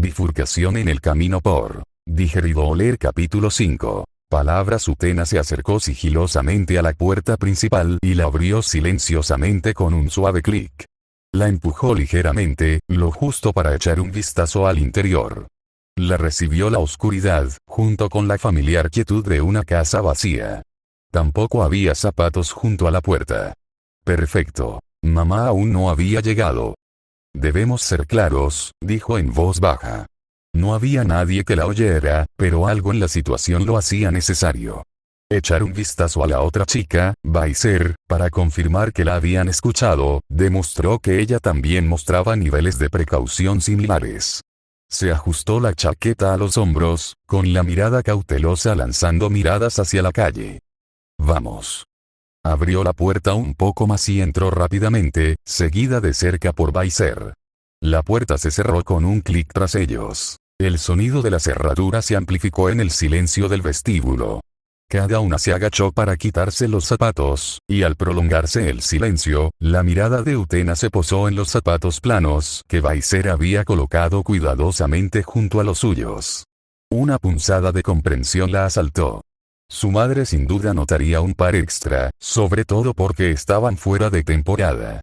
Bifurcación en el camino por Digerido Oler capítulo 5. Palabras. Utena se acercó sigilosamente a la puerta principal y la abrió silenciosamente con un suave clic. La empujó ligeramente, lo justo para echar un vistazo al interior. La recibió la oscuridad, junto con la familiar quietud de una casa vacía. Tampoco había zapatos junto a la puerta. Perfecto. Mamá aún no había llegado. Debemos ser claros, dijo en voz baja. No había nadie que la oyera, pero algo en la situación lo hacía necesario. Echar un vistazo a la otra chica, Baiser, para confirmar que la habían escuchado, demostró que ella también mostraba niveles de precaución similares. Se ajustó la chaqueta a los hombros, con la mirada cautelosa lanzando miradas hacia la calle. Vamos. Abrió la puerta un poco más y entró rápidamente, seguida de cerca por Baiser. La puerta se cerró con un clic tras ellos. El sonido de la cerradura se amplificó en el silencio del vestíbulo. Cada una se agachó para quitarse los zapatos, y al prolongarse el silencio, la mirada de Utena se posó en los zapatos planos que Baiser había colocado cuidadosamente junto a los suyos. Una punzada de comprensión la asaltó. Su madre sin duda notaría un par extra, sobre todo porque estaban fuera de temporada.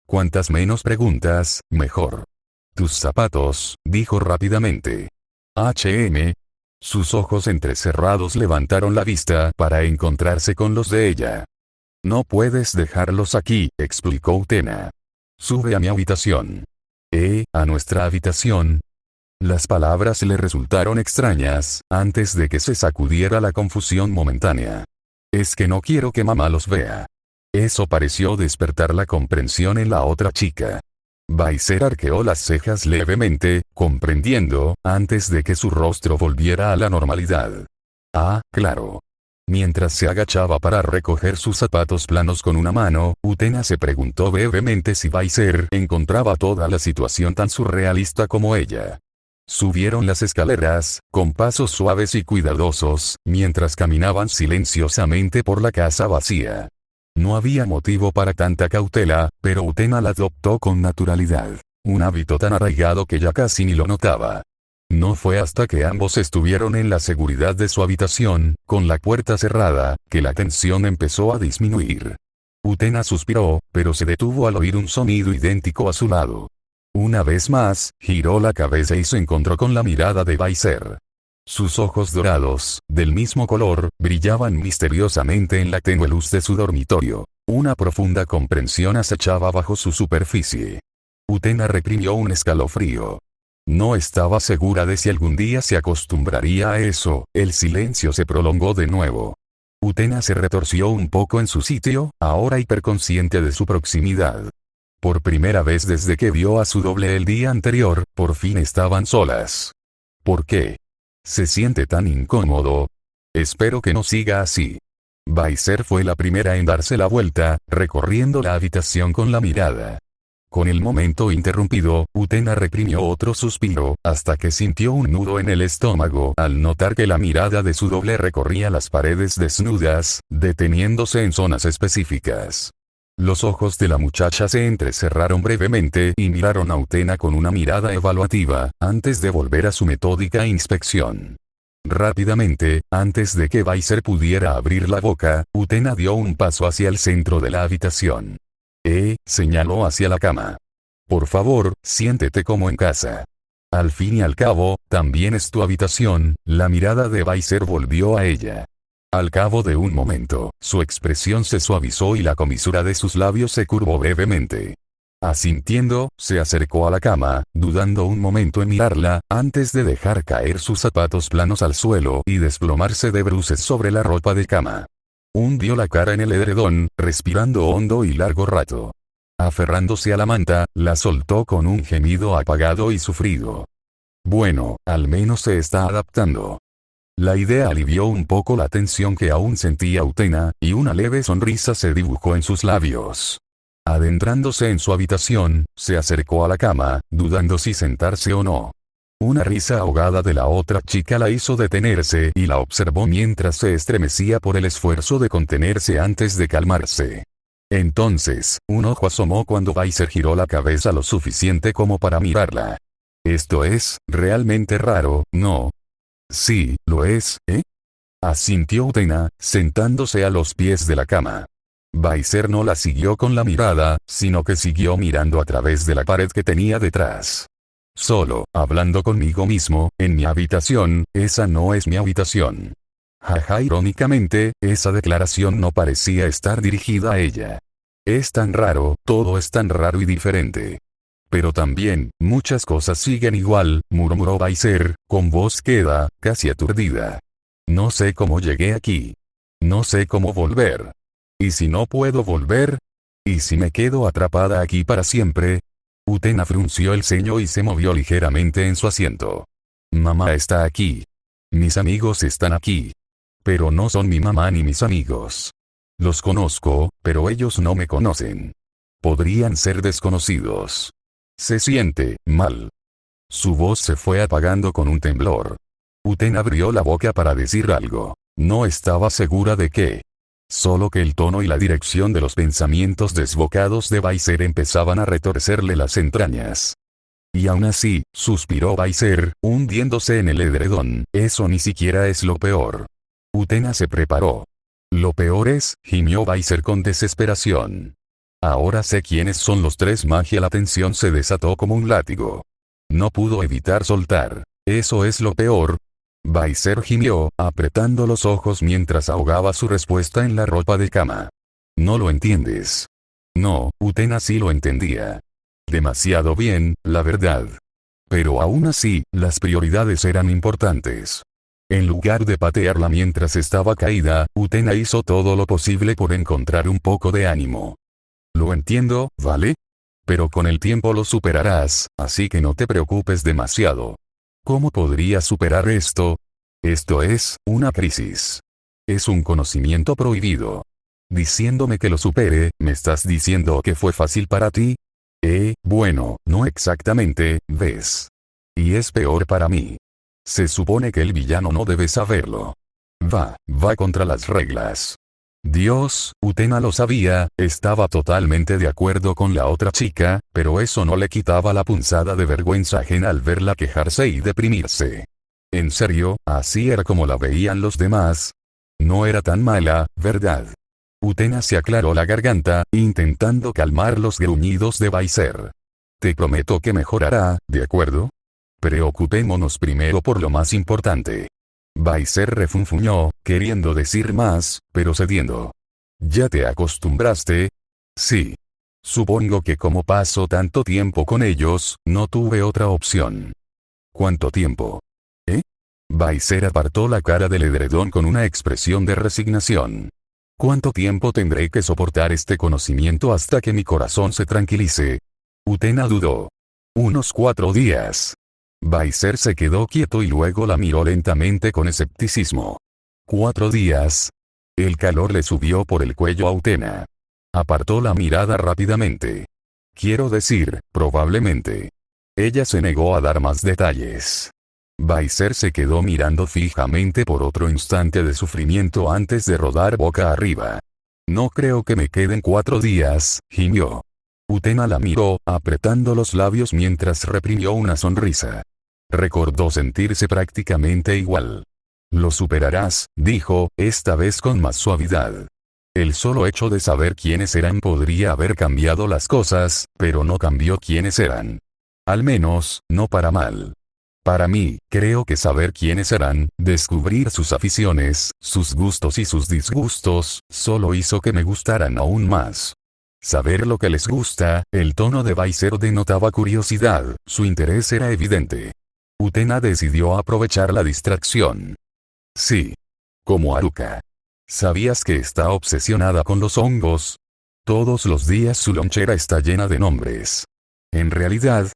Cuantas menos preguntas, mejor. Tus zapatos, dijo rápidamente. H.M. Sus ojos entrecerrados levantaron la vista para encontrarse con los de ella. No puedes dejarlos aquí, explicó Utena. Sube a mi habitación. ¿A nuestra habitación? Las palabras le resultaron extrañas, antes de que se sacudiera la confusión momentánea. Es que no quiero que mamá los vea. Eso pareció despertar la comprensión en la otra chica. Baiser arqueó las cejas levemente, comprendiendo, antes de que su rostro volviera a la normalidad. Ah, claro. Mientras se agachaba para recoger sus zapatos planos con una mano, Utena se preguntó brevemente si Baiser encontraba toda la situación tan surrealista como ella. Subieron las escaleras, con pasos suaves y cuidadosos, mientras caminaban silenciosamente por la casa vacía. No había motivo para tanta cautela, pero Utena la adoptó con naturalidad. Un hábito tan arraigado que ya casi ni lo notaba. No fue hasta que ambos estuvieron en la seguridad de su habitación, con la puerta cerrada, que la tensión empezó a disminuir. Utena suspiró, pero se detuvo al oír un sonido idéntico a su lado. Una vez más, giró la cabeza y se encontró con la mirada de Baiser. Sus ojos dorados, del mismo color, brillaban misteriosamente en la tenue luz de su dormitorio. Una profunda comprensión acechaba bajo su superficie. Utena reprimió un escalofrío. No estaba segura de si algún día se acostumbraría a eso. El silencio se prolongó de nuevo. Utena se retorció un poco en su sitio, ahora hiperconsciente de su proximidad. Por primera vez desde que vio a su doble el día anterior, por fin estaban solas. ¿Por qué? ¿Se siente tan incómodo? Espero que no siga así. Baiser fue la primera en darse la vuelta, recorriendo la habitación con la mirada. Con el momento interrumpido, Utena reprimió otro suspiro, hasta que sintió un nudo en el estómago al notar que la mirada de su doble recorría las paredes desnudas, deteniéndose en zonas específicas. Los ojos de la muchacha se entrecerraron brevemente y miraron a Utena con una mirada evaluativa, antes de volver a su metódica inspección. Rápidamente, antes de que Baiser pudiera abrir la boca, Utena dio un paso hacia el centro de la habitación. Señaló hacia la cama. Por favor, siéntete como en casa. Al fin y al cabo, también es tu habitación. La mirada de Baiser volvió a ella. Al cabo de un momento, su expresión se suavizó y la comisura de sus labios se curvó brevemente. Asintiendo, se acercó a la cama, dudando un momento en mirarla, antes de dejar caer sus zapatos planos al suelo y desplomarse de bruces sobre la ropa de cama. Hundió la cara en el edredón, respirando hondo y largo rato. Aferrándose a la manta, la soltó con un gemido apagado y sufrido. Bueno, al menos se está adaptando. La idea alivió un poco la tensión que aún sentía Utena, y una leve sonrisa se dibujó en sus labios. Adentrándose en su habitación, se acercó a la cama, dudando si sentarse o no. Una risa ahogada de la otra chica la hizo detenerse y la observó mientras se estremecía por el esfuerzo de contenerse antes de calmarse. Entonces, un ojo asomó cuando Baiser giró la cabeza lo suficiente como para mirarla. Esto es, realmente raro, ¿no? Sí, lo es, ¿eh? Asintió Utena, sentándose a los pies de la cama. Baiser no la siguió con la mirada, sino que siguió mirando a través de la pared que tenía detrás. Solo, hablando conmigo mismo, en mi habitación, esa no es mi habitación. Jaja, irónicamente, esa declaración no parecía estar dirigida a ella. Es tan raro, todo es tan raro y diferente. Pero también, muchas cosas siguen igual, murmuró Baiser, con voz queda, casi aturdida. No sé cómo llegué aquí. No sé cómo volver. ¿Y si no puedo volver? ¿Y si me quedo atrapada aquí para siempre? Utena frunció el ceño y se movió ligeramente en su asiento. Mamá está aquí. Mis amigos están aquí. Pero no son mi mamá ni mis amigos. Los conozco, pero ellos no me conocen. Podrían ser desconocidos. Se siente mal. Su voz se fue apagando con un temblor. Utena abrió la boca para decir algo. No estaba segura de qué. Solo que el tono y la dirección de los pensamientos desbocados de Baiser empezaban a retorcerle las entrañas. Y aún así, suspiró Baiser, hundiéndose en el edredón, eso ni siquiera es lo peor. Utena se preparó. Lo peor es, gimió Baiser con desesperación. Ahora sé quiénes son los tres. Magia. La tensión se desató como un látigo. No pudo evitar soltar. Eso es lo peor. Baiser gimió, apretando los ojos mientras ahogaba su respuesta en la ropa de cama. No lo entiendes. No, Utena sí lo entendía. Demasiado bien, la verdad. Pero aún así, las prioridades eran importantes. En lugar de patearla mientras estaba caída, Utena hizo todo lo posible por encontrar un poco de ánimo. Lo entiendo, ¿vale? Pero con el tiempo lo superarás, así que no te preocupes demasiado. ¿Cómo podría superar esto? Esto es, una crisis. Es un conocimiento prohibido. Diciéndome que lo supere, ¿me estás diciendo que fue fácil para ti? Bueno, no exactamente, ¿ves? Y es peor para mí. Se supone que el villano no debe saberlo. Va contra las reglas. Dios, Utena lo sabía, estaba totalmente de acuerdo con la otra chica, pero eso no le quitaba la punzada de vergüenza ajena al verla quejarse y deprimirse. En serio, así era como la veían los demás. No era tan mala, ¿verdad? Utena se aclaró la garganta, intentando calmar los gruñidos de Baiser. Te prometo que mejorará, ¿de acuerdo? Preocupémonos primero por lo más importante. Baiser refunfuñó, queriendo decir más, pero cediendo. ¿Ya te acostumbraste? Sí. Supongo que como paso tanto tiempo con ellos, no tuve otra opción. ¿Cuánto tiempo? Baiser apartó la cara del edredón con una expresión de resignación. ¿Cuánto tiempo tendré que soportar este conocimiento hasta que mi corazón se tranquilice? Utena dudó. Unos 4 días. Baiser se quedó quieto y luego la miró lentamente con escepticismo. 4 días. El calor le subió por el cuello a Utena. Apartó la mirada rápidamente. Quiero decir, probablemente. Ella se negó a dar más detalles. Baiser se quedó mirando fijamente por otro instante de sufrimiento antes de rodar boca arriba. No creo que me queden 4 días, gimió. Utena la miró, apretando los labios mientras reprimió una sonrisa. Recordó sentirse prácticamente igual. Lo superarás, dijo, esta vez con más suavidad. El solo hecho de saber quiénes eran podría haber cambiado las cosas, pero no cambió quiénes eran. Al menos, no para mal. Para mí, creo que saber quiénes eran, descubrir sus aficiones, sus gustos y sus disgustos, solo hizo que me gustaran aún más. Saber lo que les gusta, el tono de Baiser denotaba curiosidad, su interés era evidente. Utena decidió aprovechar la distracción. Sí. Como Haruka. ¿Sabías que está obsesionada con los hongos? Todos los días su lonchera está llena de nombres. En realidad,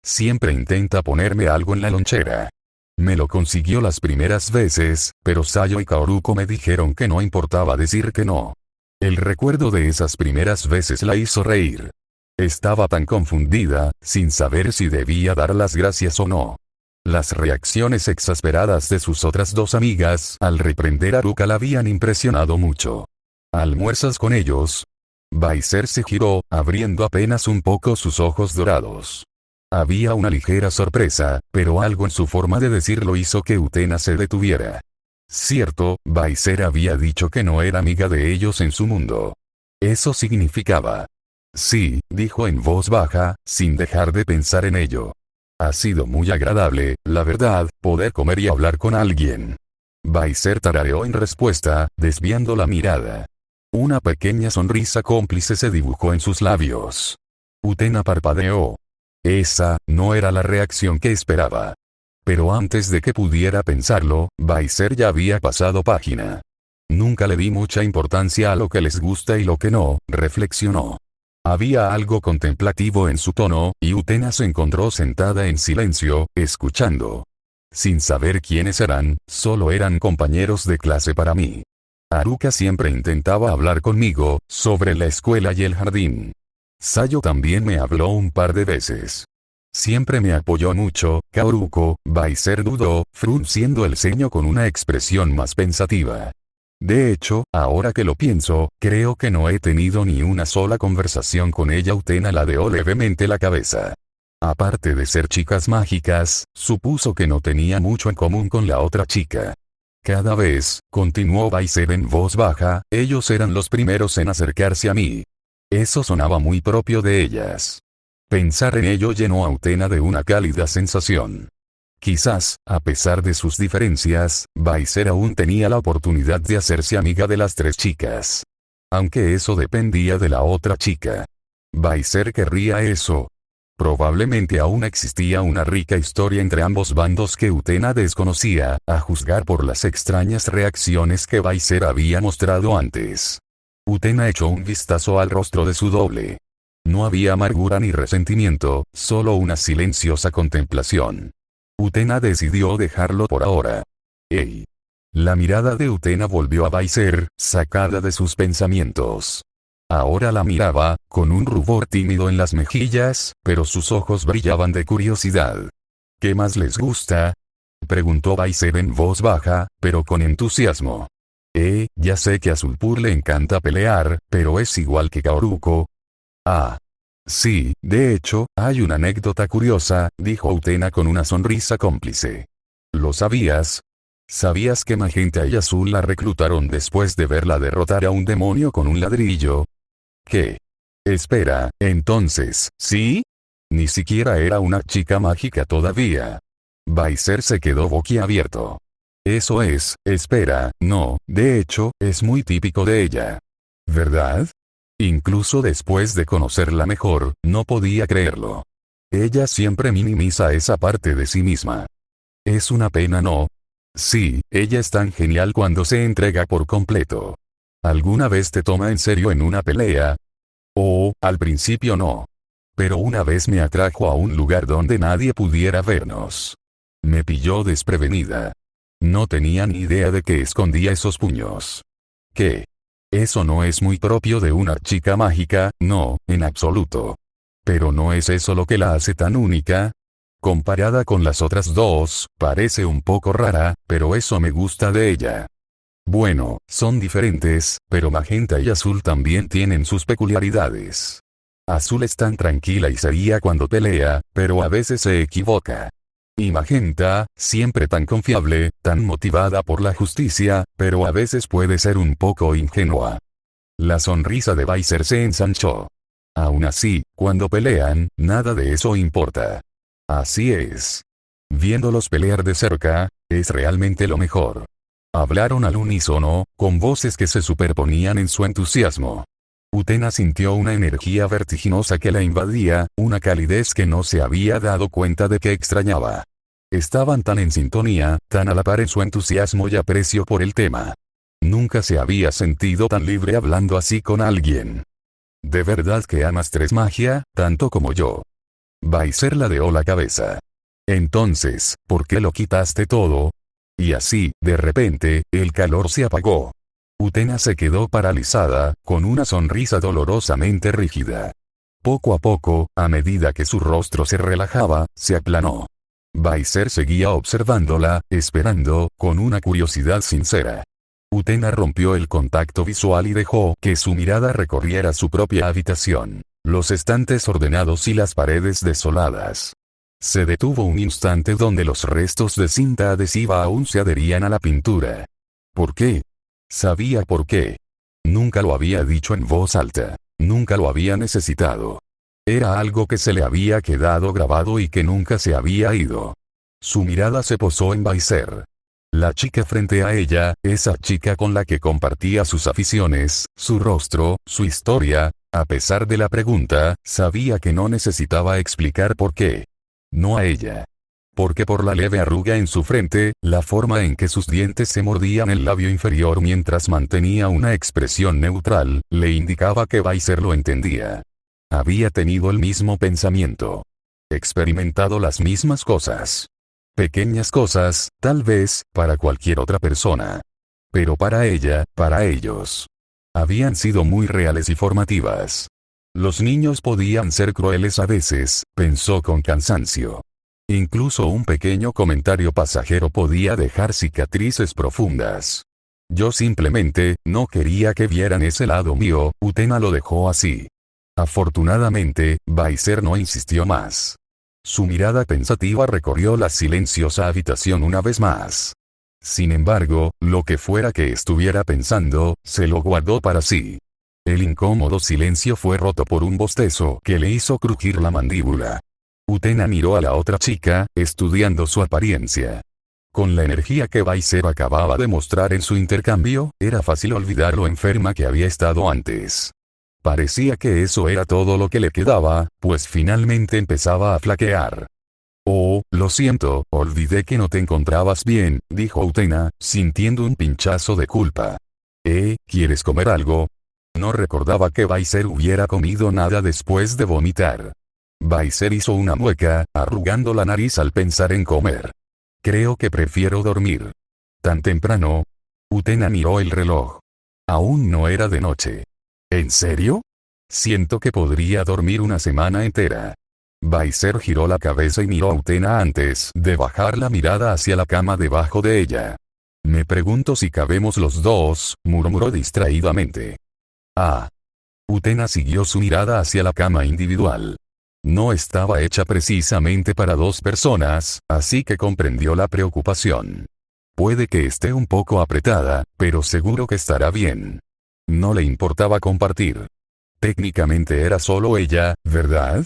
siempre intenta ponerme algo en la lonchera. Me lo consiguió las primeras veces, pero Sayo y Kaoruko me dijeron que no importaba decir que no. El recuerdo de esas primeras veces la hizo reír. Estaba tan confundida, sin saber si debía dar las gracias o no. Las reacciones exasperadas de sus otras 2 amigas al reprender a Haruka la habían impresionado mucho. ¿Almuerzas con ellos? Baiser se giró, abriendo apenas un poco sus ojos dorados. Había una ligera sorpresa, pero algo en su forma de decirlo hizo que Utena se detuviera. Cierto, Baiser había dicho que no era amiga de ellos en su mundo. Eso significaba. Sí, dijo en voz baja, sin dejar de pensar en ello. Ha sido muy agradable, la verdad, poder comer y hablar con alguien. Baiser tarareó en respuesta, desviando la mirada. Una pequeña sonrisa cómplice se dibujó en sus labios. Utena parpadeó. Esa no era la reacción que esperaba. Pero antes de que pudiera pensarlo, Baiser ya había pasado página. Nunca le di mucha importancia a lo que les gusta y lo que no, reflexionó. Había algo contemplativo en su tono, y Utena se encontró sentada en silencio, escuchando. Sin saber quiénes eran, solo eran compañeros de clase para mí. Haruka siempre intentaba hablar conmigo, sobre la escuela y el jardín. Sayo también me habló un par de veces. Siempre me apoyó mucho, Kaoruko, Baiser dudó, frunciendo el ceño con una expresión más pensativa. De hecho, ahora que lo pienso, creo que no he tenido ni una sola conversación con ella. Utena ladeó levemente la cabeza. Aparte de ser chicas mágicas, supuso que no tenía mucho en común con la otra chica. Cada vez, continuó Baiser en voz baja, ellos eran los primeros en acercarse a mí. Eso sonaba muy propio de ellas. Pensar en ello llenó a Utena de una cálida sensación. Quizás, a pesar de sus diferencias, Baiser aún tenía la oportunidad de hacerse amiga de las tres chicas. Aunque eso dependía de la otra chica. Baiser querría eso. Probablemente aún existía una rica historia entre ambos bandos que Utena desconocía, a juzgar por las extrañas reacciones que Baiser había mostrado antes. Utena echó un vistazo al rostro de su doble. No había amargura ni resentimiento, solo una silenciosa contemplación. Utena decidió dejarlo por ahora. ¡Ey! La mirada de Utena volvió a Baiser, sacada de sus pensamientos. Ahora la miraba, con un rubor tímido en las mejillas, pero sus ojos brillaban de curiosidad. ¿Qué más les gusta?, preguntó Baiser en voz baja, pero con entusiasmo. Ya sé que a Sulpur le encanta pelear, pero es igual que Kaoruko. Ah. Sí, de hecho, hay una anécdota curiosa, dijo Utena con una sonrisa cómplice. ¿Lo sabías? ¿Sabías que Magenta y Azul la reclutaron después de verla derrotar a un demonio con un ladrillo? ¿Qué? Espera, entonces, ¿sí? Ni siquiera era una chica mágica todavía. Baiser se quedó boquiabierto. Eso es, espera, no, de hecho, es muy típico de ella. ¿Verdad? Incluso después de conocerla mejor, no podía creerlo. Ella siempre minimiza esa parte de sí misma. Es una pena, ¿no? Sí, ella es tan genial cuando se entrega por completo. ¿Alguna vez te toma en serio en una pelea? Oh, al principio no. Pero una vez me atrajo a un lugar donde nadie pudiera vernos. Me pilló desprevenida. No tenía ni idea de que escondía esos puños. ¿Qué? Eso no es muy propio de una chica mágica, no, en absoluto. Pero ¿no es eso lo que la hace tan única? Comparada con las otras dos, parece un poco rara, pero eso me gusta de ella. Bueno, son diferentes, pero Magenta y Azul también tienen sus peculiaridades. Azul es tan tranquila y seria cuando pelea, pero a veces se equivoca. Y Magenta, siempre tan confiable, tan motivada por la justicia, pero a veces puede ser un poco ingenua. La sonrisa de Baiser se ensanchó. Aún así, cuando pelean, nada de eso importa. Así es. Viéndolos pelear de cerca, es realmente lo mejor. Hablaron al unísono, con voces que se superponían en su entusiasmo. Utena sintió una energía vertiginosa que la invadía, una calidez que no se había dado cuenta de que extrañaba. Estaban tan en sintonía, tan a la par en su entusiasmo y aprecio por el tema. Nunca se había sentido tan libre hablando así con alguien. ¿De verdad que amas tres magia, tanto como yo? Baiser ladeó la cabeza. Entonces, ¿por qué lo quitaste todo? Y así, de repente, el calor se apagó. Utena se quedó paralizada, con una sonrisa dolorosamente rígida. Poco a poco, a medida que su rostro se relajaba, se aplanó. Baiser seguía observándola, esperando, con una curiosidad sincera. Utena rompió el contacto visual y dejó que su mirada recorriera su propia habitación. Los estantes ordenados y las paredes desoladas. Se detuvo un instante donde los restos de cinta adhesiva aún se adherían a la pintura. ¿Por qué? Sabía por qué. Nunca lo había dicho en voz alta. Nunca lo había necesitado. Era algo que se le había quedado grabado y que nunca se había ido. Su mirada se posó en Baiser. La chica frente a ella, esa chica con la que compartía sus aficiones, su rostro, su historia, a pesar de la pregunta, sabía que no necesitaba explicar por qué. No a ella. Porque por la leve arruga en su frente, la forma en que sus dientes se mordían el labio inferior mientras mantenía una expresión neutral, le indicaba que Baiser lo entendía. Había tenido el mismo pensamiento. Experimentado las mismas cosas. Pequeñas cosas, tal vez, para cualquier otra persona. Pero para ella, para ellos. Habían sido muy reales y formativas. Los niños podían ser crueles a veces, pensó con cansancio. Incluso un pequeño comentario pasajero podía dejar cicatrices profundas. Yo simplemente, no quería que vieran ese lado mío, Utena lo dejó así. Afortunadamente, Baiser no insistió más. Su mirada pensativa recorrió la silenciosa habitación una vez más. Sin embargo, lo que fuera que estuviera pensando, se lo guardó para sí. El incómodo silencio fue roto por un bostezo que le hizo crujir la mandíbula. Utena miró a la otra chica, estudiando su apariencia. Con la energía que Baiser acababa de mostrar en su intercambio, era fácil olvidar lo enferma que había estado antes. Parecía que eso era todo lo que le quedaba, pues finalmente empezaba a flaquear. Oh, lo siento, olvidé que no te encontrabas bien, dijo Utena, sintiendo un pinchazo de culpa. ¿Quieres comer algo? No recordaba que Baiser hubiera comido nada después de vomitar. Baiser hizo una mueca, arrugando la nariz al pensar en comer. Creo que prefiero dormir. ¿Tan temprano? Utena miró el reloj. Aún no era de noche. ¿En serio? Siento que podría dormir una semana entera. Baiser giró la cabeza y miró a Utena antes de bajar la mirada hacia la cama debajo de ella. Me pregunto si cabemos los dos, murmuró distraídamente. Utena siguió su mirada hacia la cama individual. No estaba hecha precisamente para dos personas, así que comprendió la preocupación. Puede que esté un poco apretada, pero seguro que estará bien. No le importaba compartir. Técnicamente era solo ella, ¿verdad?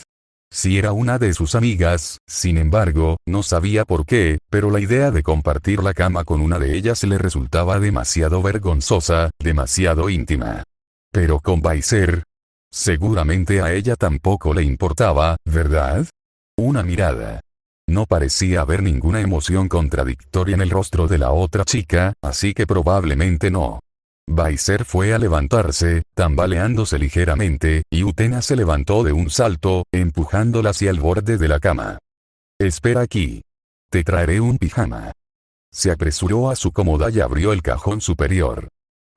Si era una de sus amigas, sin embargo, no sabía por qué, pero la idea de compartir la cama con una de ellas le resultaba demasiado vergonzosa, demasiado íntima. Pero con Baiser, seguramente a ella tampoco le importaba, ¿verdad? Una mirada. No parecía haber ninguna emoción contradictoria en el rostro de la otra chica, así que probablemente no. Baiser fue a levantarse, tambaleándose ligeramente, y Utena se levantó de un salto, empujándola hacia el borde de la cama. Espera aquí. Te traeré un pijama. Se apresuró a su cómoda y abrió el cajón superior.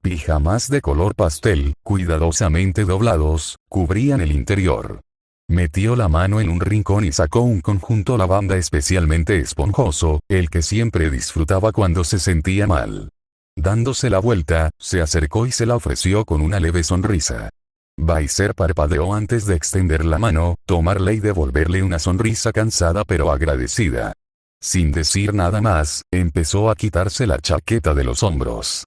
Pijamas de color pastel, cuidadosamente doblados, cubrían el interior. Metió la mano en un rincón y sacó un conjunto lavanda especialmente esponjoso, el que siempre disfrutaba cuando se sentía mal. Dándose la vuelta, se acercó y se la ofreció con una leve sonrisa. Baiser parpadeó antes de extender la mano, tomarla y devolverle una sonrisa cansada pero agradecida. Sin decir nada más, empezó a quitarse la chaqueta de los hombros.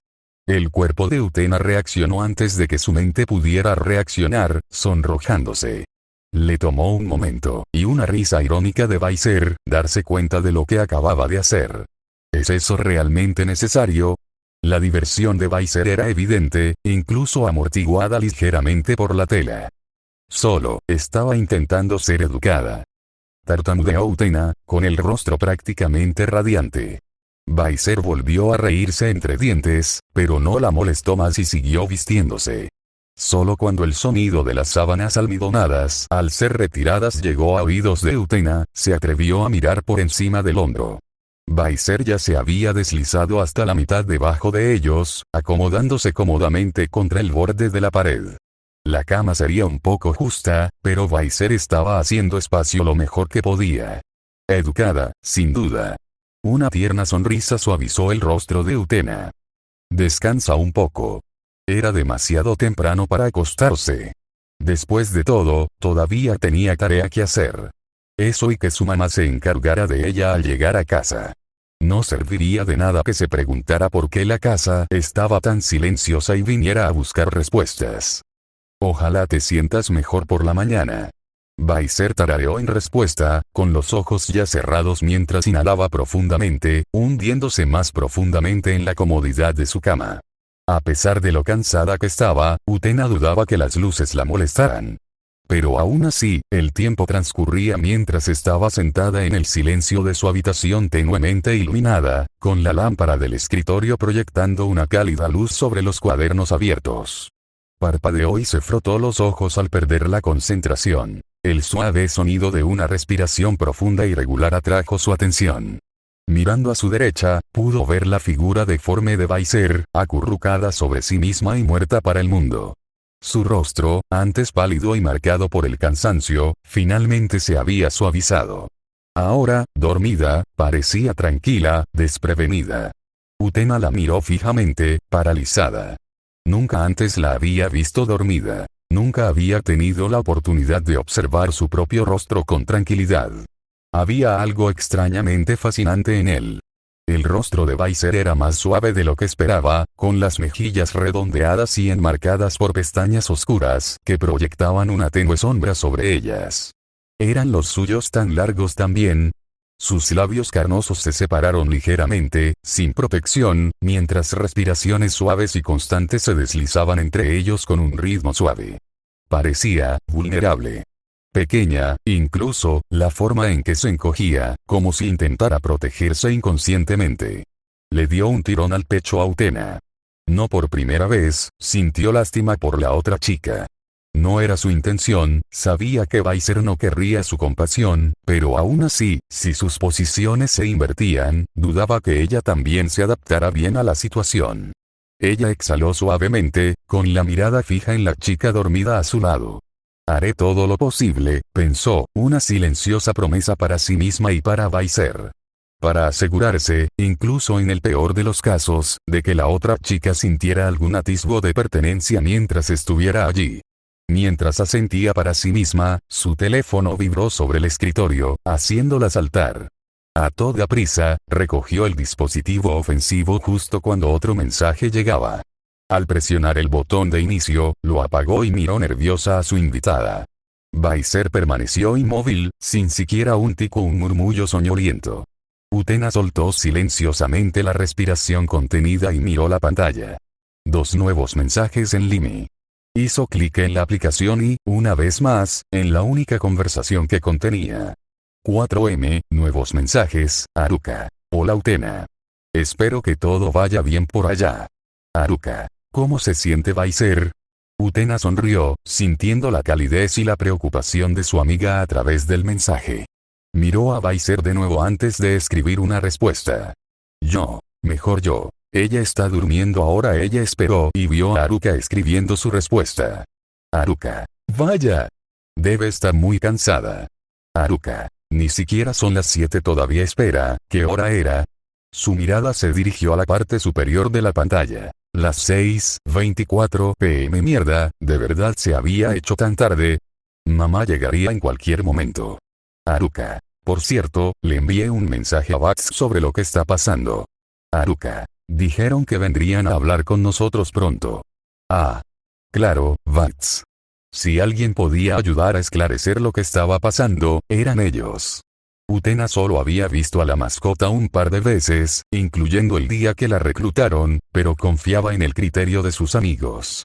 El cuerpo de Utena reaccionó antes de que su mente pudiera reaccionar, sonrojándose. Le tomó un momento, y una risa irónica de Baiser, darse cuenta de lo que acababa de hacer. ¿Es eso realmente necesario? La diversión de Baiser era evidente, incluso amortiguada ligeramente por la tela. Solo, estaba intentando ser educada. Tartamudeó Utena, con el rostro prácticamente radiante. Baiser volvió a reírse entre dientes, pero no la molestó más y siguió vistiéndose. Solo cuando el sonido de las sábanas almidonadas al ser retiradas llegó a oídos de Utena, se atrevió a mirar por encima del hombro. Baiser ya se había deslizado hasta la mitad debajo de ellos, acomodándose cómodamente contra el borde de la pared. La cama sería un poco justa, pero Baiser estaba haciendo espacio lo mejor que podía. Educada, sin duda. Una tierna sonrisa suavizó el rostro de Utena. Descansa un poco. Era demasiado temprano para acostarse. Después de todo, todavía tenía tarea que hacer. eso y que su mamá se encargara de ella al llegar a casa. No serviría de nada que se preguntara por qué la casa estaba tan silenciosa y viniera a buscar respuestas. Ojalá te sientas mejor por la mañana. Weiser tarareó en respuesta, con los ojos ya cerrados mientras inhalaba profundamente, hundiéndose más profundamente en la comodidad de su cama. A pesar de lo cansada que estaba, Utena dudaba que las luces la molestaran. Pero aún así, el tiempo transcurría mientras estaba sentada en el silencio de su habitación tenuemente iluminada, con la lámpara del escritorio proyectando una cálida luz sobre los cuadernos abiertos. Parpadeó y se frotó los ojos al perder la concentración. El suave sonido de una respiración profunda y regular atrajo su atención. Mirando a su derecha, pudo ver la figura deforme de Weiser, acurrucada sobre sí misma y muerta para el mundo. Su rostro, antes pálido y marcado por el cansancio, finalmente se había suavizado. Ahora, dormida, parecía tranquila, desprevenida. Utena la miró fijamente, paralizada. Nunca antes la había visto dormida. Nunca había tenido la oportunidad de observar su propio rostro con tranquilidad. Había algo extrañamente fascinante en él. El rostro de Weiser era más suave de lo que esperaba, con las mejillas redondeadas y enmarcadas por pestañas oscuras que proyectaban una tenue sombra sobre ellas. ¿Eran los suyos tan largos también? Sus labios carnosos se separaron ligeramente, sin protección, mientras respiraciones suaves y constantes se deslizaban entre ellos con un ritmo suave. Parecía vulnerable. Pequeña, incluso, la forma en que se encogía, como si intentara protegerse inconscientemente. Le dio un tirón al pecho a Utena. No por primera vez, sintió lástima por la otra chica. No era su intención, sabía que Weiser no querría su compasión, pero aún así, si sus posiciones se invertían, dudaba que ella también se adaptara bien a la situación. Ella exhaló suavemente, con la mirada fija en la chica dormida a su lado. Haré todo lo posible, pensó, una silenciosa promesa para sí misma y para Weiser. Para asegurarse, incluso en el peor de los casos, de que la otra chica sintiera algún atisbo de pertenencia mientras estuviera allí. Mientras asentía para sí misma, su teléfono vibró sobre el escritorio, haciéndola saltar. A toda prisa, recogió el dispositivo ofensivo justo cuando otro mensaje llegaba. Al presionar el botón de inicio, lo apagó y miró nerviosa a su invitada. Weiser permaneció inmóvil, sin siquiera un tic o un murmullo soñoliento. Utena soltó silenciosamente la respiración contenida y miró la pantalla. 2 nuevos mensajes en línea. Hizo clic en la aplicación y, una vez más, en la única conversación que contenía. 4M, nuevos mensajes, Haruka. Hola Utena. Espero que todo vaya bien por allá. Haruka. ¿Cómo se siente Weiser? Utena sonrió, sintiendo la calidez y la preocupación de su amiga a través del mensaje. Miró a Weiser de nuevo antes de escribir una respuesta. Mejor yo. Ella está durmiendo ahora. Ella esperó y vio a Haruka escribiendo su respuesta. Haruka. Vaya. Debe estar muy cansada. Haruka. Ni siquiera son las 7 todavía. Espera, ¿qué hora era? Su mirada se dirigió a la parte superior de la pantalla. Las 6:24 p.m. Mierda, ¿de verdad se había hecho tan tarde? Mamá llegaría en cualquier momento. Haruka. Por cierto, le envié un mensaje a Bats sobre lo que está pasando. Haruka. Dijeron que vendrían a hablar con nosotros pronto. Ah. Claro, Bats. Si alguien podía ayudar a esclarecer lo que estaba pasando, eran ellos. Utena solo había visto a la mascota un par de veces, incluyendo el día que la reclutaron, pero confiaba en el criterio de sus amigos.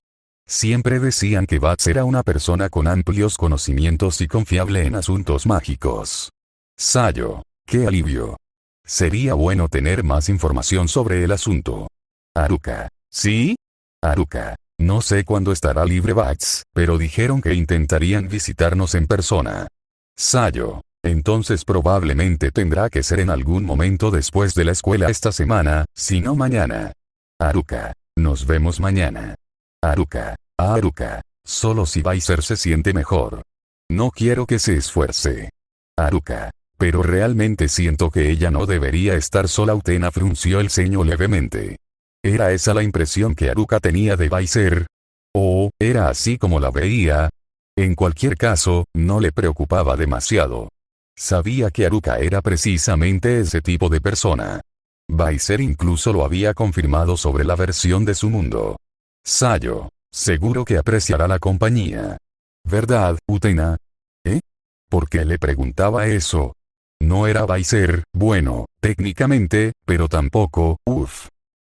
Siempre decían que Bats era una persona con amplios conocimientos y confiable en asuntos mágicos. Sayo. ¡Qué alivio! Sería bueno tener más información sobre el asunto. Haruka. ¿Sí? Haruka. No sé cuándo estará libre Bats, pero dijeron que intentarían visitarnos en persona. Sayo. Entonces probablemente tendrá que ser en algún momento después de la escuela esta semana, si no mañana. Haruka. Nos vemos mañana. Haruka. Haruka. Solo si Weiser se siente mejor. No quiero que se esfuerce. Haruka. Pero realmente siento que ella no debería estar sola. Utena frunció el ceño levemente. ¿Era esa la impresión que Haruka tenía de Weiser? ¿O era así como la veía? En cualquier caso, no le preocupaba demasiado. Sabía que Haruka era precisamente ese tipo de persona. Baiser incluso lo había confirmado sobre la versión de su mundo. Sayo, seguro que apreciará la compañía. ¿Verdad, Utena? ¿Eh? ¿Por qué le preguntaba eso? No era Baiser, bueno, técnicamente, pero tampoco,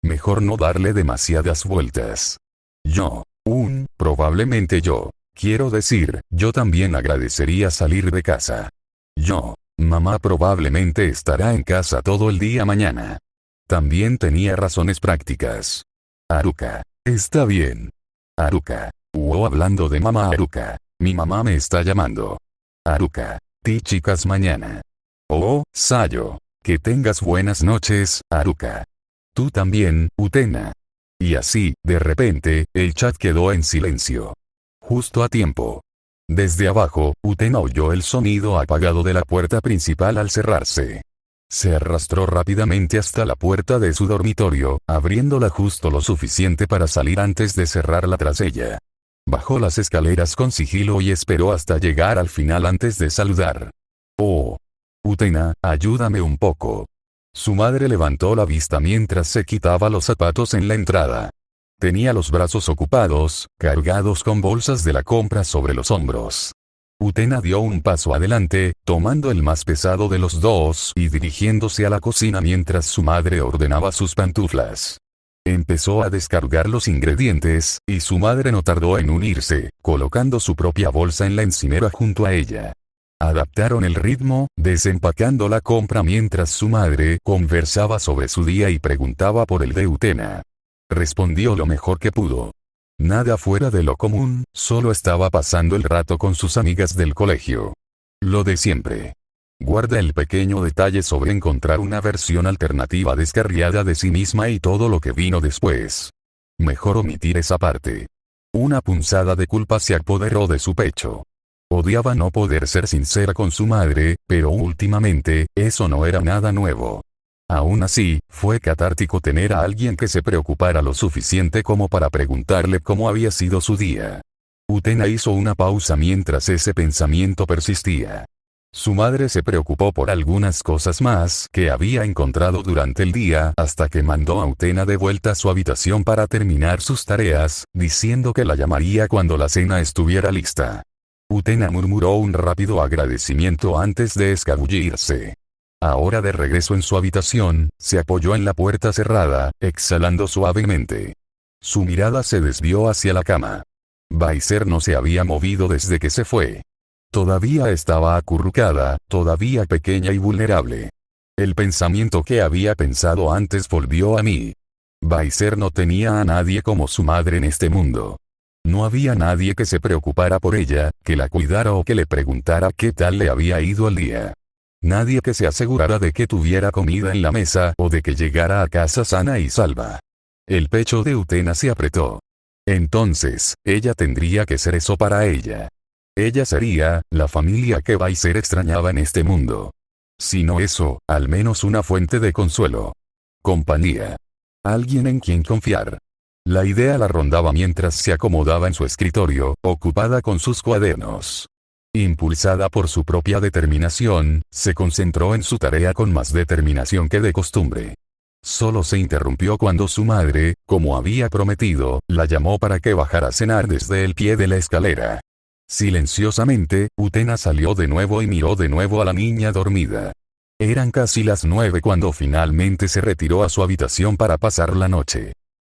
Mejor no darle demasiadas vueltas. Probablemente yo. Quiero decir, yo también agradecería salir de casa. Mamá probablemente estará en casa todo el día mañana. También tenía razones prácticas. Haruka. Está bien. Haruka. Hablando de mamá Haruka. Mi mamá me está llamando. Haruka. Chicas mañana. Sayo. Que tengas buenas noches, Haruka. Tú también, Utena. Y así, de repente, el chat quedó en silencio. Justo a tiempo. Desde abajo, Utena oyó el sonido apagado de la puerta principal al cerrarse. Se arrastró rápidamente hasta la puerta de su dormitorio, abriéndola justo lo suficiente para salir antes de cerrarla tras ella. Bajó las escaleras con sigilo y esperó hasta llegar al final antes de saludar. Utena, ayúdame un poco. Su madre levantó la vista mientras se quitaba los zapatos en la entrada. Tenía los brazos ocupados, cargados con bolsas de la compra sobre los hombros. Utena dio un paso adelante, tomando el más pesado de los dos y dirigiéndose a la cocina mientras su madre ordenaba sus pantuflas. Empezó a descargar los ingredientes, y su madre no tardó en unirse, colocando su propia bolsa en la encimera junto a ella. Adaptaron el ritmo, desempacando la compra mientras su madre conversaba sobre su día y preguntaba por el de Utena. Respondió lo mejor que pudo. Nada fuera de lo común, solo estaba pasando el rato con sus amigas del colegio. Lo de siempre. Guarda el pequeño detalle sobre encontrar una versión alternativa descarriada de sí misma y todo lo que vino después. Mejor omitir esa parte. Una punzada de culpa se apoderó de su pecho. Odiaba no poder ser sincera con su madre, pero últimamente, eso no era nada nuevo. Aún así, fue catártico tener a alguien que se preocupara lo suficiente como para preguntarle cómo había sido su día. Utena hizo una pausa mientras ese pensamiento persistía. Su madre se preocupó por algunas cosas más que había encontrado durante el día hasta que mandó a Utena de vuelta a su habitación para terminar sus tareas, diciendo que la llamaría cuando la cena estuviera lista. Utena murmuró un rápido agradecimiento antes de escabullirse. Ahora de regreso en su habitación, se apoyó en la puerta cerrada, exhalando suavemente. Su mirada se desvió hacia la cama. Baiser no se había movido desde que se fue. Todavía estaba acurrucada, todavía pequeña y vulnerable. El pensamiento que había pensado antes volvió a mí. Baiser no tenía a nadie como su madre en este mundo. No había nadie que se preocupara por ella, que la cuidara o que le preguntara qué tal le había ido el día. Nadie que se asegurara de que tuviera comida en la mesa o de que llegara a casa sana y salva. El pecho de Utena se apretó. Entonces, ella tendría que ser eso para ella. Ella sería la familia que Baiser extrañaba en este mundo. Si no eso, al menos una fuente de consuelo. Compañía. Alguien en quien confiar. La idea la rondaba mientras se acomodaba en su escritorio, ocupada con sus cuadernos. Impulsada por su propia determinación, se concentró en su tarea con más determinación que de costumbre. Solo se interrumpió cuando su madre, como había prometido, la llamó para que bajara a cenar desde el pie de la escalera. Silenciosamente, Utena salió de nuevo y miró de nuevo a la niña dormida. Eran casi las 9 cuando finalmente se retiró a su habitación para pasar la noche.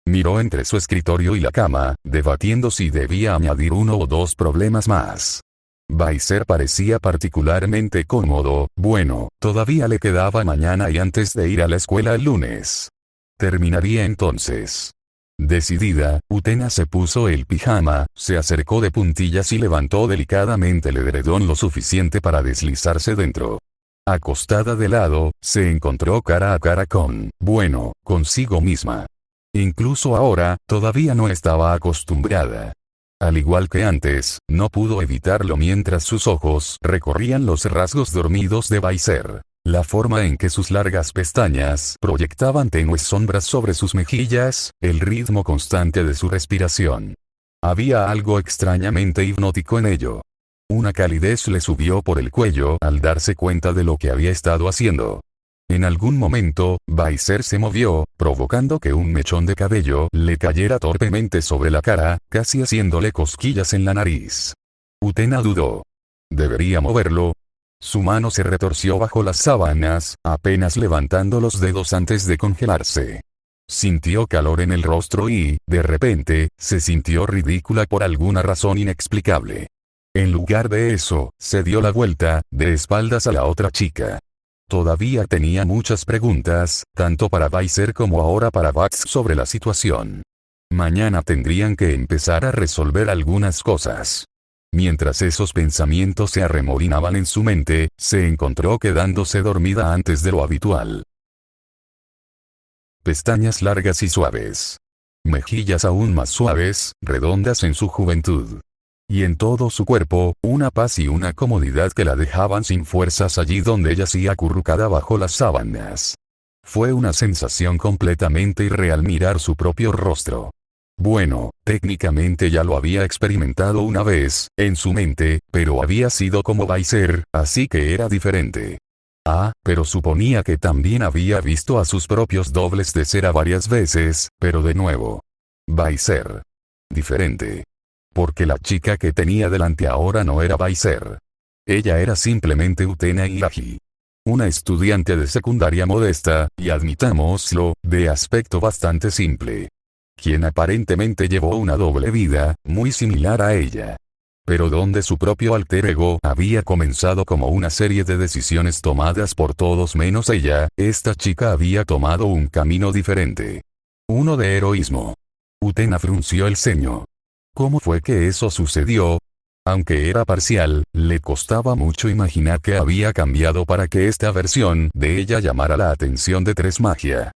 Miró entre su escritorio y la cama, debatiendo si debía añadir uno o dos problemas más. Baiser parecía particularmente cómodo, bueno, todavía le quedaba mañana y antes de ir a la escuela el lunes. Terminaría entonces. Decidida, Utena se puso el pijama, se acercó de puntillas y levantó delicadamente el edredón lo suficiente para deslizarse dentro. Acostada de lado, se encontró cara a cara consigo misma. Incluso ahora, todavía no estaba acostumbrada. Al igual que antes, no pudo evitarlo mientras sus ojos recorrían los rasgos dormidos de Baiser. La forma en que sus largas pestañas proyectaban tenues sombras sobre sus mejillas, el ritmo constante de su respiración. Había algo extrañamente hipnótico en ello. Una calidez le subió por el cuello al darse cuenta de lo que había estado haciendo. En algún momento, Baiser se movió, provocando que un mechón de cabello le cayera torpemente sobre la cara, casi haciéndole cosquillas en la nariz. Utena dudó. ¿Debería moverlo? Su mano se retorció bajo las sábanas, apenas levantando los dedos antes de congelarse. Sintió calor en el rostro y, de repente, se sintió ridícula por alguna razón inexplicable. En lugar de eso, se dio la vuelta, de espaldas a la otra chica. Todavía tenía muchas preguntas, tanto para Baiser como ahora para Bax sobre la situación. Mañana tendrían que empezar a resolver algunas cosas. Mientras esos pensamientos se arremolinaban en su mente, se encontró quedándose dormida antes de lo habitual. Pestañas largas y suaves. Mejillas aún más suaves, redondas en su juventud. Y en todo su cuerpo, una paz y una comodidad que la dejaban sin fuerzas allí donde yacía acurrucada bajo las sábanas. Fue una sensación completamente irreal mirar su propio rostro. Bueno, técnicamente ya lo había experimentado una vez, en su mente, pero había sido como Baiser, así que era diferente. Pero suponía que también había visto a sus propios dobles de cera varias veces, pero de nuevo. Baiser. Diferente. Porque la chica que tenía delante ahora no era Baiser. Ella era simplemente Utena Iraji. Una estudiante de secundaria modesta, y admitámoslo, de aspecto bastante simple. Quien aparentemente llevó una doble vida, muy similar a ella. Pero donde su propio alter ego había comenzado como una serie de decisiones tomadas por todos menos ella, esta chica había tomado un camino diferente. Uno de heroísmo. Utena frunció el ceño. ¿Cómo fue que eso sucedió? Aunque era parcial, le costaba mucho imaginar que había cambiado para que esta versión de ella llamara la atención de Tres Magia.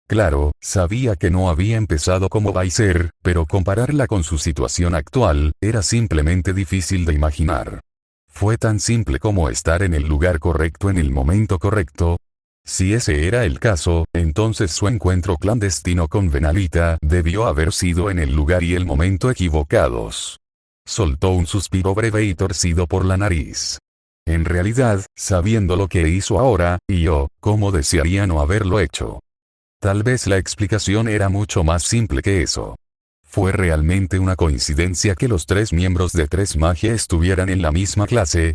Claro, sabía que no había empezado como Baiser, pero compararla con su situación actual, era simplemente difícil de imaginar. Fue tan simple como estar en el lugar correcto en el momento correcto. Si ese era el caso, entonces su encuentro clandestino con Benalita debió haber sido en el lugar y el momento equivocados. Soltó un suspiro breve y torcido por la nariz. En realidad, sabiendo lo que hizo ahora, cómo desearía no haberlo hecho. Tal vez la explicación era mucho más simple que eso. Fue realmente una coincidencia que los tres miembros de Tres Magia estuvieran en la misma clase.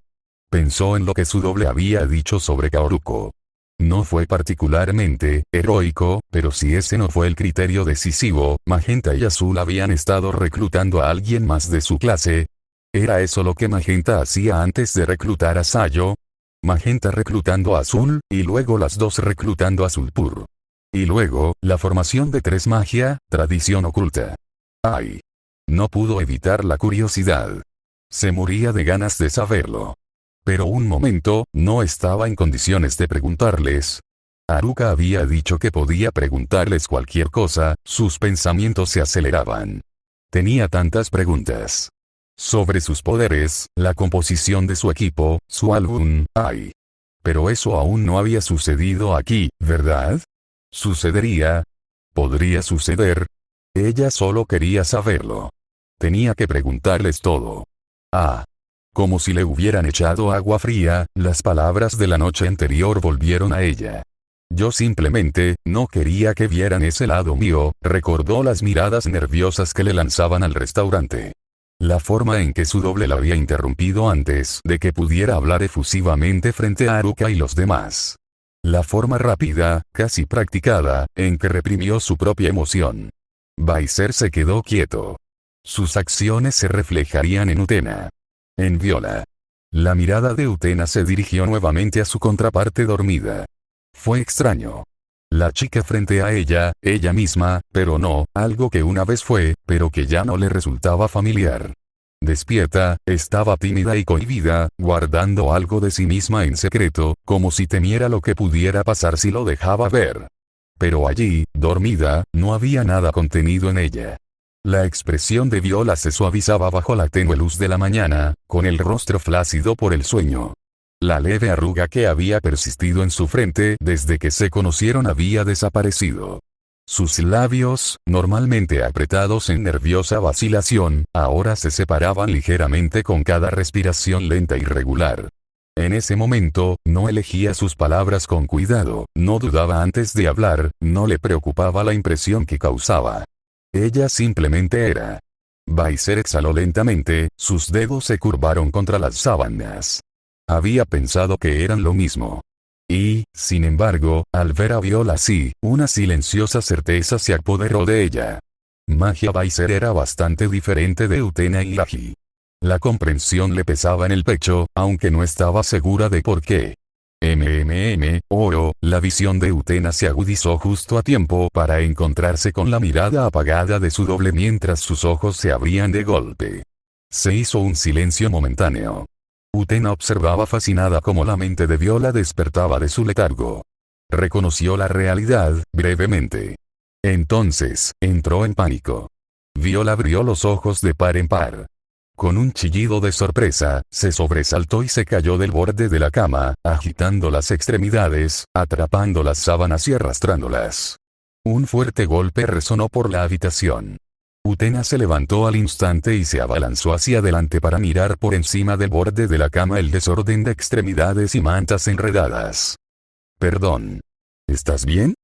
Pensó en lo que su doble había dicho sobre Kaoruko. No fue particularmente heroico, pero si ese no fue el criterio decisivo, Magenta y Azul habían estado reclutando a alguien más de su clase. ¿Era eso lo que Magenta hacía antes de reclutar a Sayo? Magenta reclutando a Azul, y luego las dos reclutando a Sulpur. Y luego, la formación de Tres Magia, tradición oculta. ¡Ay! No pudo evitar la curiosidad. Se moría de ganas de saberlo. Pero un momento, no estaba en condiciones de preguntarles. Haruka había dicho que podía preguntarles cualquier cosa, sus pensamientos se aceleraban. Tenía tantas preguntas. Sobre sus poderes, la composición de su equipo, su álbum, Pero eso aún no había sucedido aquí, ¿verdad? ¿Sucedería? ¿Podría suceder? Ella solo quería saberlo. Tenía que preguntarles todo. Como si le hubieran echado agua fría, las palabras de la noche anterior volvieron a ella. Yo simplemente, no quería que vieran ese lado mío, recordó las miradas nerviosas que le lanzaban al restaurante. La forma en que su doble la había interrumpido antes de que pudiera hablar efusivamente frente a Haruka y los demás. La forma rápida, casi practicada, en que reprimió su propia emoción. Baiser se quedó quieto. Sus acciones se reflejarían en Utena. En Viola. La mirada de Utena se dirigió nuevamente a su contraparte dormida. Fue extraño. La chica frente a ella misma, pero no, algo que una vez fue, pero que ya no le resultaba familiar. Despierta, estaba tímida y cohibida, guardando algo de sí misma en secreto, como si temiera lo que pudiera pasar si lo dejaba ver. Pero allí, dormida, no había nada contenido en ella. La expresión de Viola se suavizaba bajo la tenue luz de la mañana, con el rostro flácido por el sueño. La leve arruga que había persistido en su frente desde que se conocieron había desaparecido. Sus labios, normalmente apretados en nerviosa vacilación, ahora se separaban ligeramente con cada respiración lenta y regular. En ese momento, no elegía sus palabras con cuidado, no dudaba antes de hablar, no le preocupaba la impresión que causaba. Ella simplemente era. Baiser exhaló lentamente, sus dedos se curvaron contra las sábanas. Había pensado que eran lo mismo. Y, sin embargo, al ver a Viola así, una silenciosa certeza se apoderó de ella. Magia Baiser era bastante diferente de Utena y Laji. La comprensión le pesaba en el pecho, aunque no estaba segura de por qué. La visión de Utena se agudizó justo a tiempo para encontrarse con la mirada apagada de su doble mientras sus ojos se abrían de golpe. Se hizo un silencio momentáneo. Utena observaba fascinada cómo la mente de Viola despertaba de su letargo. Reconoció la realidad, brevemente. Entonces, entró en pánico. Viola abrió los ojos de par en par. Con un chillido de sorpresa, se sobresaltó y se cayó del borde de la cama, agitando las extremidades, atrapando las sábanas y arrastrándolas. Un fuerte golpe resonó por la habitación. Utena se levantó al instante y se abalanzó hacia adelante para mirar por encima del borde de la cama el desorden de extremidades y mantas enredadas. «Perdón. ¿Estás bien?»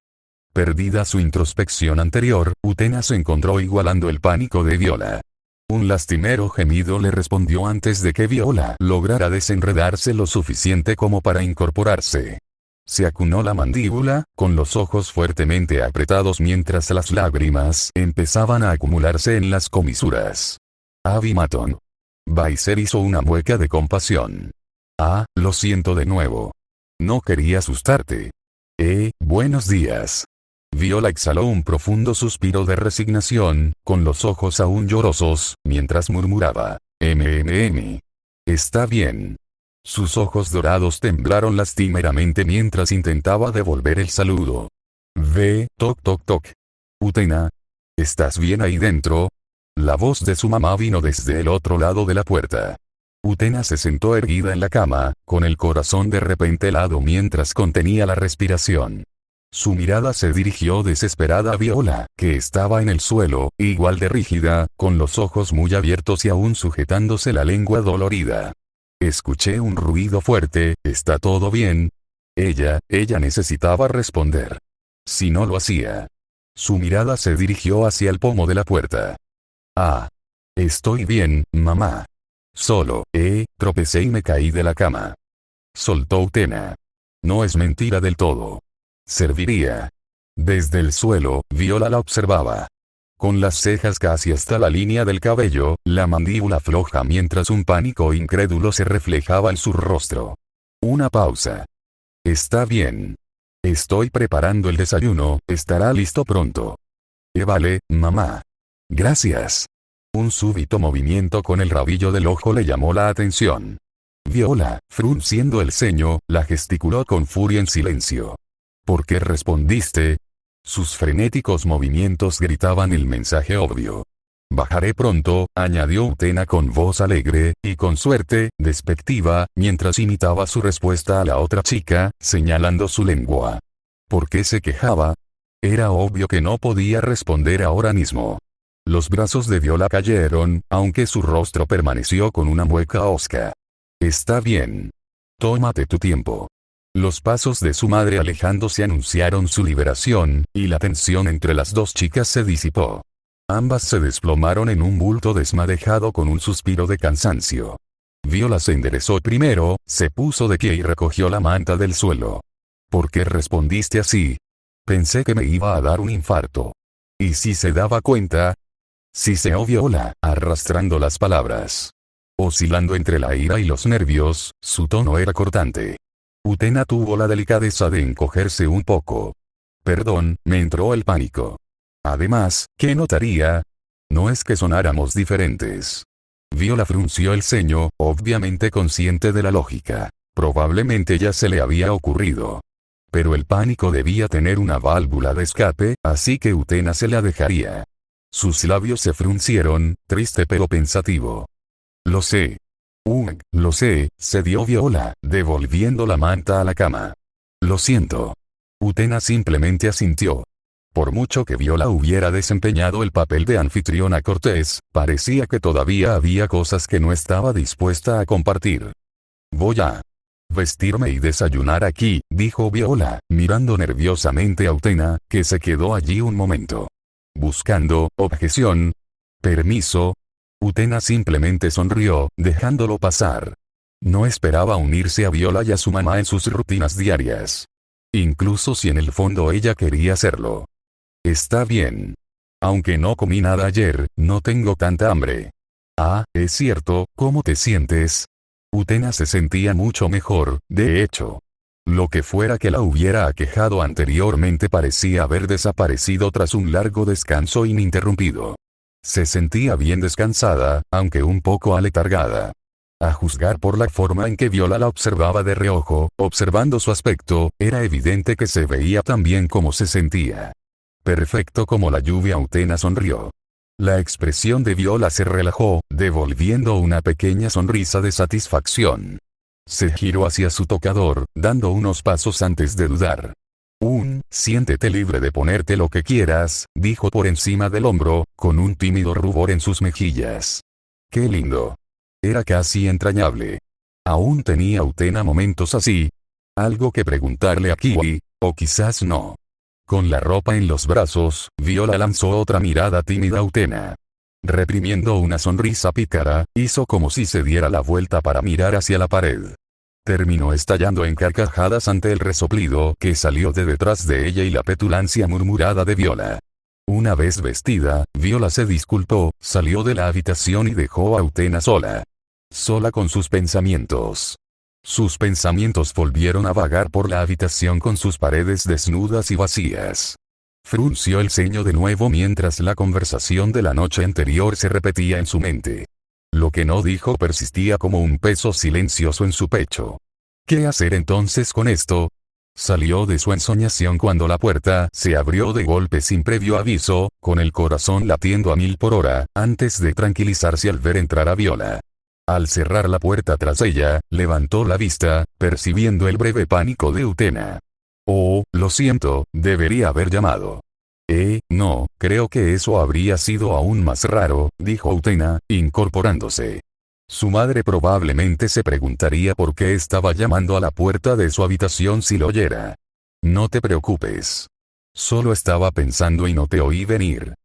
Perdida su introspección anterior, Utena se encontró igualando el pánico de Viola. Un lastimero gemido le respondió antes de que Viola lograra desenredarse lo suficiente como para incorporarse. Se acunó la mandíbula, con los ojos fuertemente apretados mientras las lágrimas empezaban a acumularse en las comisuras. Abimaton. Baiser hizo una mueca de compasión. «Ah, lo siento de nuevo. No quería asustarte. Buenos días». Viola exhaló un profundo suspiro de resignación, con los ojos aún llorosos, mientras murmuraba, «Está bien». Sus ojos dorados temblaron lastimeramente mientras intentaba devolver el saludo. Toc toc toc. «Utena. ¿Estás bien ahí dentro?» La voz de su mamá vino desde el otro lado de la puerta. Utena se sentó erguida en la cama, con el corazón de repente helado mientras contenía la respiración. Su mirada se dirigió desesperada a Viola, que estaba en el suelo, igual de rígida, con los ojos muy abiertos y aún sujetándose la lengua dolorida. Escuché un ruido fuerte. ¿Está todo bien? Ella necesitaba responder. Si no lo hacía. Su mirada se dirigió hacia el pomo de la puerta. «Ah. Estoy bien, mamá. Solo, tropecé y me caí de la cama». Soltó Utena. No es mentira del todo. Serviría. Desde el suelo, Viola la observaba. Con las cejas casi hasta la línea del cabello, la mandíbula floja mientras un pánico incrédulo se reflejaba en su rostro. Una pausa. «Está bien. Estoy preparando el desayuno, estará listo pronto». Vale, mamá. Gracias». Un súbito movimiento con el rabillo del ojo le llamó la atención. Viola, frunciendo el ceño, la gesticuló con furia en silencio. «¿Por qué respondiste?» Sus frenéticos movimientos gritaban el mensaje obvio. «Bajaré pronto», añadió Utena con voz alegre, y con suerte, despectiva, mientras imitaba su respuesta a la otra chica, señalando su lengua. ¿Por qué se quejaba? Era obvio que no podía responder ahora mismo. Los brazos de Viola cayeron, aunque su rostro permaneció con una mueca hosca. «Está bien. Tómate tu tiempo». Los pasos de su madre alejándose anunciaron su liberación, y la tensión entre las dos chicas se disipó. Ambas se desplomaron en un bulto desmadejado con un suspiro de cansancio. Viola se enderezó primero, se puso de pie y recogió la manta del suelo. «¿Por qué respondiste así? Pensé que me iba a dar un infarto». «¿Y si se daba cuenta?» Siseó Viola, arrastrando las palabras. Oscilando entre la ira y los nervios, su tono era cortante. Utena tuvo la delicadeza de encogerse un poco. «Perdón», me entró el pánico. Además, ¿qué notaría? No es que sonáramos diferentes. Viola frunció el ceño, obviamente consciente de la lógica. Probablemente ya se le había ocurrido. Pero el pánico debía tener una válvula de escape, así que Utena se la dejaría. Sus labios se fruncieron, triste pero pensativo. «Lo sé. Lo sé», cedió Viola, devolviendo la manta a la cama. «Lo siento». Utena simplemente asintió. Por mucho que Viola hubiera desempeñado el papel de anfitriona cortés, parecía que todavía había cosas que no estaba dispuesta a compartir. Voy a vestirme y desayunar aquí, dijo Viola, mirando nerviosamente a Utena, que se quedó allí un momento. Buscando objeción. Permiso. Utena simplemente sonrió, dejándolo pasar. No esperaba unirse a Viola y a su mamá en sus rutinas diarias. Incluso si en el fondo ella quería hacerlo. Está bien. Aunque no comí nada ayer, no tengo tanta hambre. Ah, es cierto, ¿cómo te sientes? Utena se sentía mucho mejor, de hecho. Lo que fuera que la hubiera aquejado anteriormente parecía haber desaparecido tras un largo descanso ininterrumpido. Se sentía bien descansada, aunque un poco aletargada. A juzgar por la forma en que Viola la observaba de reojo, observando su aspecto, era evidente que se veía tan bien como se sentía. Perfecto como la lluvia. Utena sonrió. La expresión de Viola se relajó, devolviendo una pequeña sonrisa de satisfacción. Se giró hacia su tocador, dando unos pasos antes de dudar. Siéntete libre de ponerte lo que quieras, dijo por encima del hombro, con un tímido rubor en sus mejillas. Qué lindo. Era casi entrañable. Aún tenía Utena momentos así. Algo que preguntarle a Kiwi, o quizás no. Con la ropa en los brazos, Viola lanzó otra mirada tímida a Utena. Reprimiendo una sonrisa pícara, hizo como si se diera la vuelta para mirar hacia la pared. Terminó estallando en carcajadas ante el resoplido que salió de detrás de ella y la petulancia murmurada de Viola. Una vez vestida, Viola se disculpó, salió de la habitación y dejó a Utena sola. Sola con sus pensamientos. Sus pensamientos volvieron a vagar por la habitación con sus paredes desnudas y vacías. Frunció el ceño de nuevo mientras la conversación de la noche anterior se repetía en su mente. Lo que no dijo persistía como un peso silencioso en su pecho. ¿Qué hacer entonces con esto? Salió de su ensoñación cuando la puerta se abrió de golpe sin previo aviso, con el corazón latiendo a 1000 por hora, antes de tranquilizarse al ver entrar a Viola. Al cerrar la puerta tras ella, levantó la vista, percibiendo el breve pánico de Utena. Oh, lo siento, debería haber llamado. No, creo que eso habría sido aún más raro, dijo Utena, incorporándose. Su madre probablemente se preguntaría por qué estaba llamando a la puerta de su habitación si lo oyera. No te preocupes. Solo estaba pensando y no te oí venir.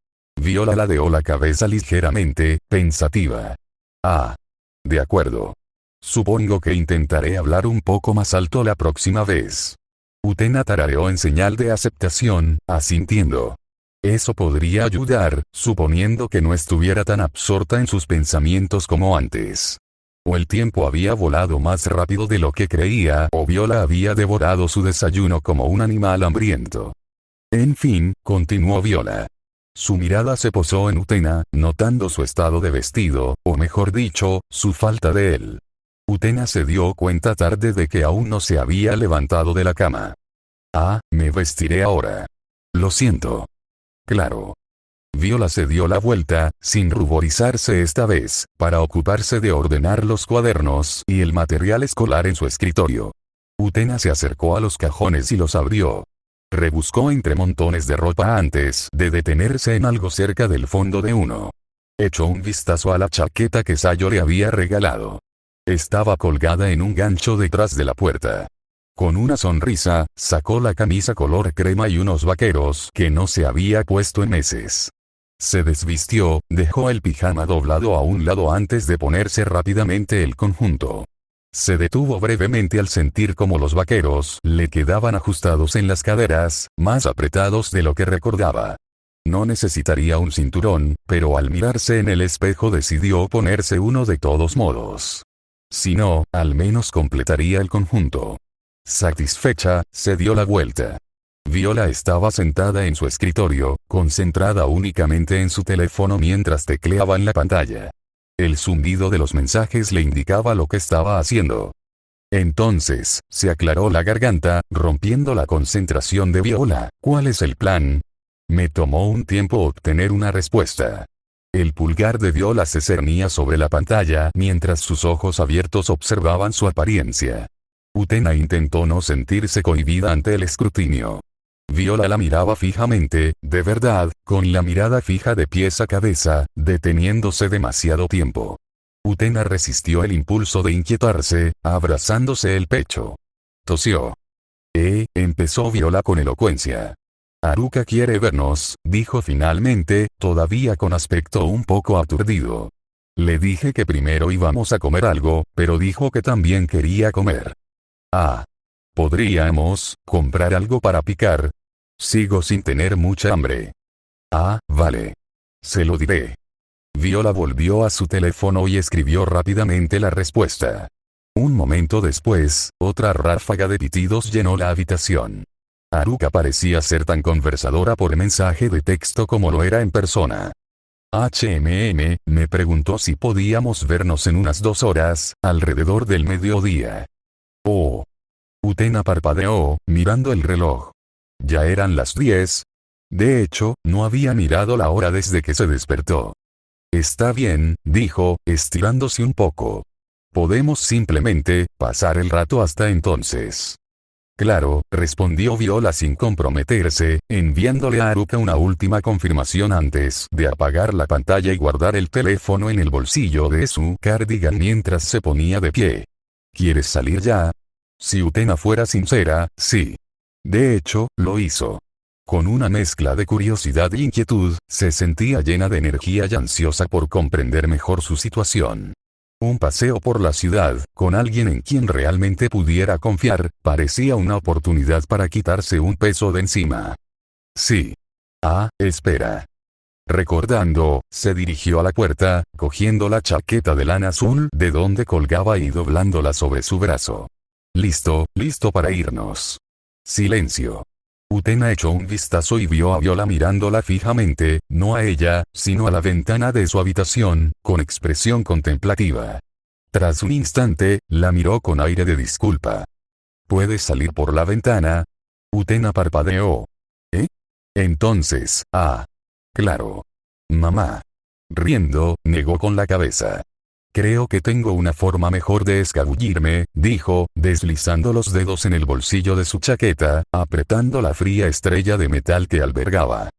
Viola ladeó la cabeza ligeramente, pensativa. Ah. De acuerdo. Supongo que intentaré hablar un poco más alto la próxima vez. Utena tarareó en señal de aceptación, asintiendo. Eso podría ayudar, suponiendo que no estuviera tan absorta en sus pensamientos como antes. O el tiempo había volado más rápido de lo que creía, o Viola había devorado su desayuno como un animal hambriento. En fin, continuó Viola. Su mirada se posó en Utena, notando su estado de vestido, o mejor dicho, su falta de él. Utena se dio cuenta tarde de que aún no se había levantado de la cama. Ah, me vestiré ahora. Lo siento. Claro. Viola se dio la vuelta, sin ruborizarse esta vez, para ocuparse de ordenar los cuadernos y el material escolar en su escritorio. Utena se acercó a los cajones y los abrió. Rebuscó entre montones de ropa antes de detenerse en algo cerca del fondo de uno. Echó un vistazo a la chaqueta que Sayo le había regalado. Estaba colgada en un gancho detrás de la puerta. Con una sonrisa, sacó la camisa color crema y unos vaqueros que no se había puesto en meses. Se desvistió, dejó el pijama doblado a un lado antes de ponerse rápidamente el conjunto. Se detuvo brevemente al sentir cómo los vaqueros le quedaban ajustados en las caderas, más apretados de lo que recordaba. No necesitaría un cinturón, pero al mirarse en el espejo decidió ponerse uno de todos modos. Si no, al menos completaría el conjunto. Satisfecha, se dio la vuelta. Viola estaba sentada en su escritorio, concentrada únicamente en su teléfono mientras tecleaba en la pantalla. El zumbido de los mensajes le indicaba lo que estaba haciendo. Entonces, se aclaró la garganta, rompiendo la concentración de Viola. ¿Cuál es el plan? Me tomó un tiempo obtener una respuesta. El pulgar de Viola se cernía sobre la pantalla mientras sus ojos abiertos observaban su apariencia. Utena intentó no sentirse cohibida ante el escrutinio. Viola la miraba fijamente, de verdad, con la mirada fija de pies a cabeza, deteniéndose demasiado tiempo. Utena resistió el impulso de inquietarse, abrazándose el pecho. Tosió. Empezó Viola con elocuencia. Haruka quiere vernos, dijo finalmente, todavía con aspecto un poco aturdido. Le dije que primero íbamos a comer algo, pero dijo que también quería comer. ¿Podríamos comprar algo para picar? Sigo sin tener mucha hambre. Vale. Se lo diré. Viola volvió a su teléfono y escribió rápidamente la respuesta. Un momento después, otra ráfaga de pitidos llenó la habitación. Haruka parecía ser tan conversadora por mensaje de texto como lo era en persona. Me preguntó si podíamos vernos en unas 2 horas, alrededor del mediodía. Utena parpadeó, mirando el reloj. Ya eran las 10. De hecho, no había mirado la hora desde que se despertó. Está bien, dijo, estirándose un poco. Podemos simplemente pasar el rato hasta entonces. Claro, respondió Viola sin comprometerse, enviándole a Haruka una última confirmación antes de apagar la pantalla y guardar el teléfono en el bolsillo de su cardigan mientras se ponía de pie. ¿Quieres salir ya? Si Utena fuera sincera, sí. De hecho, lo hizo. Con una mezcla de curiosidad e inquietud, se sentía llena de energía y ansiosa por comprender mejor su situación. Un paseo por la ciudad, con alguien en quien realmente pudiera confiar, parecía una oportunidad para quitarse un peso de encima. Sí. Espera. Recordando, se dirigió a la puerta, cogiendo la chaqueta de lana azul de donde colgaba y doblándola sobre su brazo. Listo para irnos. Silencio. Utena echó un vistazo y vio a Viola mirándola fijamente, no a ella, sino a la ventana de su habitación, con expresión contemplativa. Tras un instante, la miró con aire de disculpa. ¿Puedes salir por la ventana? Utena parpadeó. Entonces, claro. Mamá. Riendo, negó con la cabeza. Creo que tengo una forma mejor de escabullirme, dijo, deslizando los dedos en el bolsillo de su chaqueta, apretando la fría estrella de metal que albergaba.